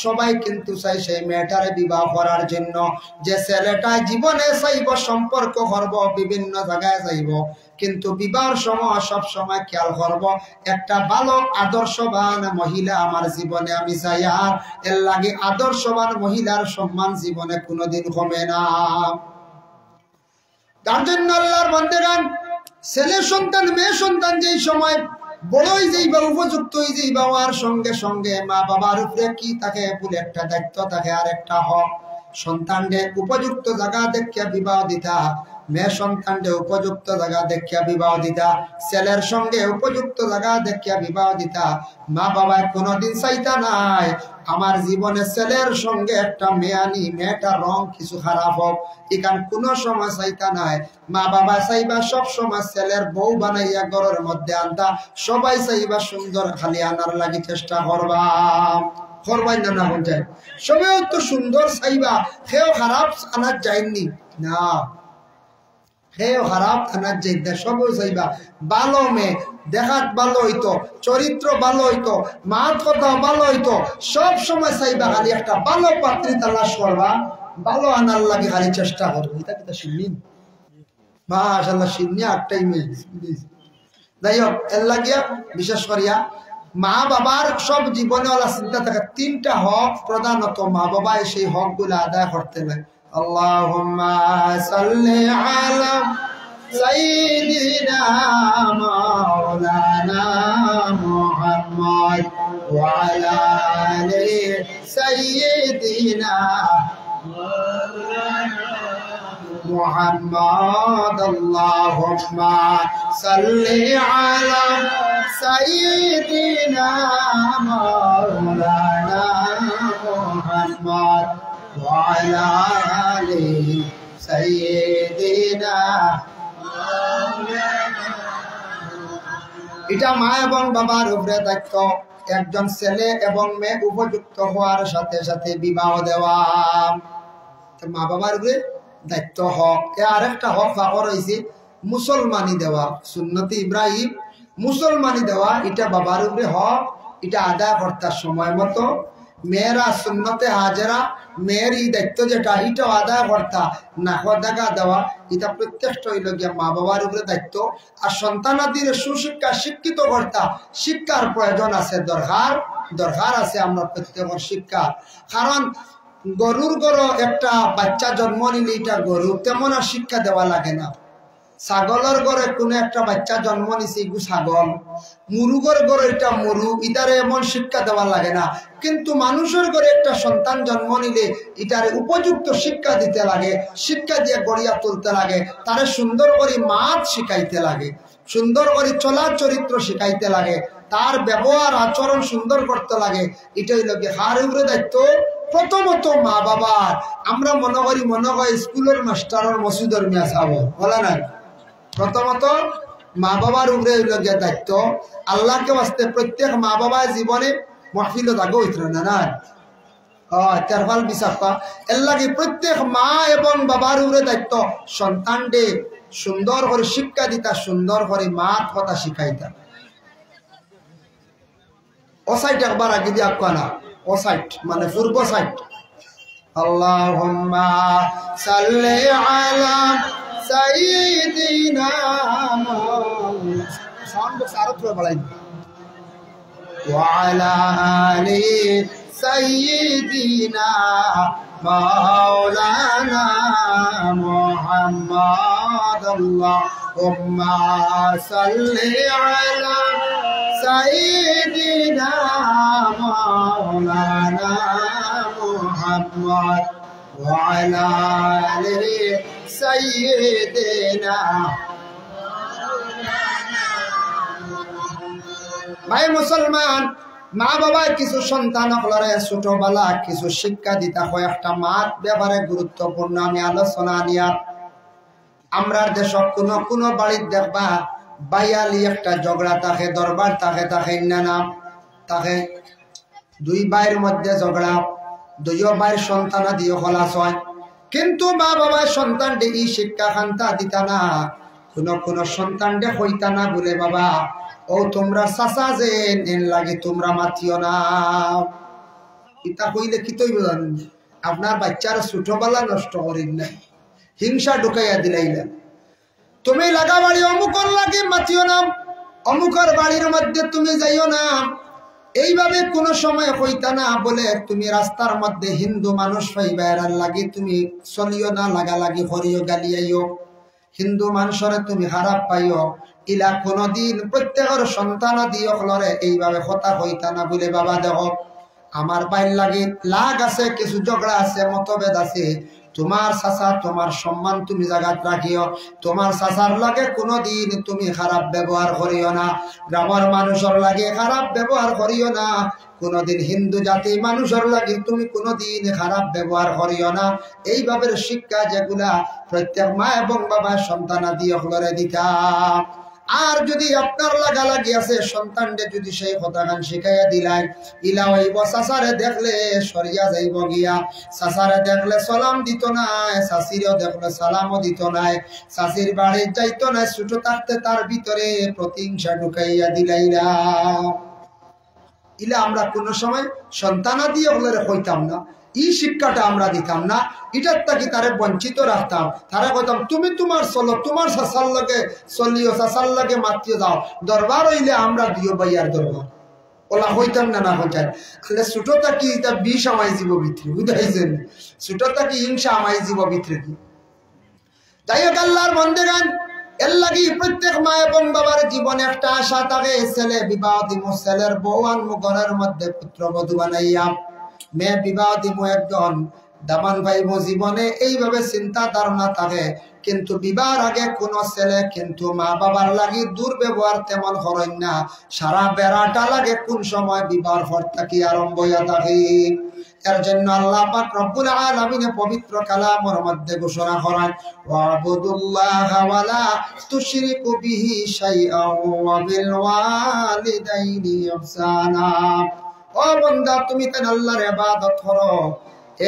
সবাই কিন্তু চাই সেই মেয়েটারে বিবাহ করার জন্য। যে ছেলেটা জীবনে চাইব সম্পর্ক করব, বিভিন্ন জায়গায় যাইব, কিন্তু বিবাহের সময় সব সময় খেয়াল করব একটা ভালো আদর্শবান মহিলা আমার জীবনে আমি চাই। আর এর লাগে আদর্শবান মহিলার সম্মান জীবনে কোনোদিন কমে না। তার জন্য আল্লাহর বান্দাগণ ছেলে সন্তান মেয়ে সন্তান যেই সময় বড়ই যাইবা, উপযুক্ত হয়ে যাইবা, আর সঙ্গে সঙ্গে মা বাবার উপরে কি থাকে বলে একটা দায়িত্ব থাকে, আর একটা হক। সন্তানকে উপযুক্ত জায়গা দেখিয়া বিবাহ দিতা, মেয়ে সন্তানকে উপযুক্ত জায়গা দেখিয়া বিবাহ দিতা, ছেলের সঙ্গে উপযুক্ত জায়গা দেখিয়া বিবাহ দিতা। মা বাবা কোনোদিন চাইতা নাই আমার জীবনে ছেলের সঙ্গে একটা মেয়ে আনি, মেয়েটার রং কিছু খারাপ হোক, এখান কোনো সময় চাইতা নাই। মা বাবা চাইবা সব সময় ছেলের বউ বানাইয়া ঘরের মধ্যে আনতা, সবাই চাইবা সুন্দর খালি আনার লাগি চেষ্টা করবা, করবাই না? না যায় সবেও তো সুন্দর চাইবা, সেও খারাপ আনার যায়নি না, সেও খারাপ আনার যাই না, সবেও চাইবা ভালো মেয়ে, দেখাত ভালো হইতো, চরিত্র ভালো হইতো, মাত কথা ভালো হইতো, সব সময় চাইবা খালি একটা ভালো পাত্রী তালাশ করবা, ভালো আনার লাগে খালি চেষ্টা করবো। এটা কিন্তু শুনলেন মাশাআল্লাহ, শুনি একটাই মেয়ে। যাই হোক, এর লাগিয়া বিশেষ করিয়া মা বাবার সব জীবনে ওলা চিন্তা থাকে তিনটা হক, প্রধানত মা বাবা সেই হক গুলা আদায় করতে লাগে। আল্লাহুম্মা সাল্লি আলা সাইয়্যিদিনা মাওলানা মুহাম্মদ ওয়া আলা আলি সাইয়্যিদিনা محمد اللهم صل على سيدنا مولانا محمد وعلى آل سيدنا এটা মা এবং বাবার উপরে দায়িত্ব। একজন ছেলে এবং মেয়ে উপযুক্ত হওয়ার সাথে সাথে বিবাহ দেওয়া মা বাবার উপরে দায়িত্ব। হক আর একটা হক ফাঁকর হয়েছে মুসলমানি দেওয়া, সুন্নতি ইব্রাহিম মুসলমানি দেওয়া, এটা বাবার উপরে হক, এটা আদায় করতার সময় মতো। মেয়েরা সুন্নতে হাজেরা, মেয়ের এই দায়িত্ব যেটা এটাও আদায় করতা, না দেখা দেওয়া, এটা প্রত্যেকটা হইল গিয়া মা বাবার উপরে দায়িত্ব। আর সন্তানাদির সুশিক্ষা শিক্ষিত করতা, শিক্ষার প্রয়োজন আছে, দরকার আছে আমরা প্রত্যেকের শিক্ষা। কারণ গরুর গরু একটা বাচ্চা জন্ম নিলে এটা গরু তেমন আর শিক্ষা দেওয়া লাগে না। ছাগলের ঘরে কোনো একটা বাচ্চা জন্ম নিছে এগু ছাগল, মুরুগর ঘরে এটা মুরু, ইটারে এমন শিক্ষা দেওয়া লাগে না। কিন্তু মানুষের ঘরে একটা সন্তান জন্ম নিলে এটারে উপযুক্ত শিক্ষা দিতে লাগে, শিক্ষা দিয়ে গড়িয়া তুলতে লাগে, তারে সুন্দর করে মাত শিখাইতে লাগে। সুন্দর করে চলার চরিত্র শিখাইতে লাগে, তার ব্যবহার আচরণ সুন্দর করতে লাগে। এটাই লোকে হার উপরে দায়িত্ব প্রথমত মা বাবার। আমরা মনে করি স্কুলের মাস্টারের মসজিদের মিয়া চাব বলা নাই, প্রথমত মা বাবার উপরে লোকের দায়িত্ব। আল্লাহকে বাঁচতে প্রত্যেক মা বাবার জীবনে মাহফিল থাকো হইত না না তেরফাল বিচারপা এর লাগে প্রত্যেক মা এবং বাবার উপরে দায়িত্ব সন্তানকে সুন্দর করে শিক্ষা দিতা, সুন্দর করে মার কথা শিখাইতা। ও সাইড একবার আগে দিয়ে আঁকা না, ও সাইড মানে পূর্ব সাইড। আল্লাহুম্মা সাল্লি আলা সাইয়্যিদিনা সাউন্ড সারত বলাই ওয়া আলা আলি সাইয়্যিদিনা মাওলানা মুহাম্মদ। আল্লাহুম্মা সাল্লি আলা সাইয়্যিদিনা মাওলানা মুহাম্মদ ওয়া আলা আলি সাইয়্যিদিনা। ভাই মুসলমান, মা বাবা কিছু সন্তান হলরে ছোটবেলা কিছু শিক্ষা দিতে হয়। একটা মার ব্যাপারে গুরুত্বপূর্ণ আমি আলোচনা নিয়া। আমরা দেশ কোনো বাড়ির দেখবা বাইয়ালি একটা ঝগড়া থাকে, দরবার থাকে না থাকে, দুই ভাইয়ের মধ্যে ঝগড়া, দুইও ভাইয়ের সন্তান দিয়ে খলাস হয়। কিন্তু মা বাবার সন্তানটি এই শিক্ষা খান্তা দিতা না, কোনো সন্তানটে হইতা না বলে বাবা ও তোমরা চাচা যে এন লাগে তোমরা মাতিও না। ইতা কইলে কি তৈব জানেন, আপনার বাচ্চার ছোটবেলা নষ্ট করিন না, হিংসা ঢুকাইয়া দিলাইলেন। তুমি লাগা বাড়ি অমুকর লাগে মাতিও না, অমুকর বাড়ির মধ্যে তুমি যাইও না, এইভাবে কোনো সময় হইতা না বলে তুমি রাস্তার মধ্যে হিন্দু মানুষ পাইবার লাগি তুমি চলিও না, লাগালাগি হরিও গালিয়াইও, হিন্দু মানুষরে তুমি খারাপ পাইও। ইলা কোনদিন প্রত্যেকের সন্তান দিয়ে হলরে এইভাবে কথা হইতা না বলে বাবা দেখো আমার বাইর লাগে লাগ আছে, কিছু ঝগড়া আছে, মতভেদ আছে, তোমার চাচা তোমার সম্মান তুমি জায়গাত রাখিও, তোমার চাচার লাগে কোনদিন তুমি খারাপ ব্যবহার করিও না, গ্রামের মানুষের লাগে খারাপ ব্যবহার করিও না, কোনদিন হিন্দু জাতি মানুষের লাগে তুমি কোনদিন খারাপ ব্যবহার করিও না। এইভাবে শিক্ষা যেগুলা প্রত্যেক মা এবং বাবা সন্তানাদি হলরে দিতা। আর যদি আপনার লাগালাগি আছে সন্তানকে যদি সেই কথাখান শিখাইয়া দিলাই, ইলা হইব চাচারে দেখলে সরিয়া যাইব গিয়া, চাচারে দেখলে সালাম দিত নাই, চাচিরও দেখলে সালামও দিত নাই, চাচির বাড়ি যাইত নাই, ছোট থাকতে তার ভিতরে প্রতিহিংসা ঢুকাইয়া দিলাইলা। ইলা আমরা কোনো সময় সন্তানাদি হলে হইতাম না, এই শিক্ষাটা আমরা দিতাম না, এটার তাকে তারে বঞ্চিত রাখতাম। তারা কইতাম তুমি তোমার চলো, তোমার চাচার লাগে চলিও, চাচার লাগে মাতিয়ে যাও, দরবার হইলে আমরা দিও বাইয়ার দরবার ওলা হইতাম না, না হইতাম। তাহলে ছোট থাকি এটা বিষ আমায় জীব ভিতরে বুঝাইছেন, ছোট থাকি হিংসা আমায় জীব ভিতরে কি। যাই হোক আল্লাহর বন্দেগান, এর লাগি প্রত্যেক মা এবং বাবার জীবনে একটা আশা থাকে, ছেলে বিবাহ দিব, ছেলের বউ আনমু ঘরের মধ্যে পুত্রবধূ বানাইয়া, মেয়ে বিবাহ দিব একজন দামান ভাইব জীবনে, এইভাবে চিন্তা ধারণা থাকে। কিন্তু বিবাহের আগে কোন ছেলে কিন্তু মা বাবার লাগি দুর্ব্যবহার তেমন করেন না, সারা বেড়াটা লাগে কোন সময় বিবাহের পর থাকি আরম্ভ হইয়া থাকে। এর জন্য আল্লাহ পাক রব্বুল আলামিন পবিত্র কালামের মধ্যে ঘোষণা করেন ওয়াবুদুল্লাহা ওয়ালা তুশরিকু বিহি শাইআন ওয়া বিল ওয়ালিদাইনি ইহসানা। ও বান্দা তুমি তান আল্লাহর ইবাদত করো,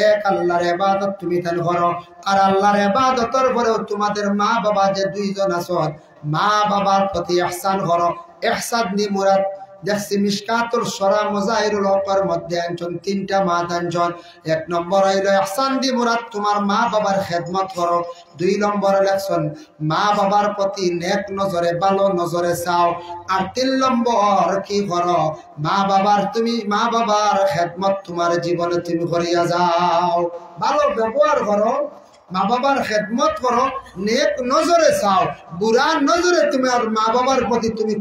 এক আল্লাহর ইবাদত তুমি তান করো, আর আল্লাহর ইবাদতের পরেও তোমাদের মা বাবা যে দুইজন আছেন মা বাবার প্রতি ইহসান করো। ইহসান নি মুরাদ দেখছি মিশকাতুল সরা মুজাহিরুল হকের মধ্যে আনছেন তিনটা মাত আনছেন। এক নম্বর হইল ইহসান দি মুরাদ তোমার মা বাবার খেদমত করো, দুই নম্বরে লেখছেন মা বাবার প্রতি নেক নজরে ভালো নজরে চাও, আর তিন নম্বর কি করো মা বাবার খেদমত তোমার জীবনে তুমি করিয়া যাও, ভালো ব্যবহার করো, মা বাবার খেদমত করো, নেক নজরে চাও, বুড়া নজরে তুমি আর মা বাবার প্রতি তুমি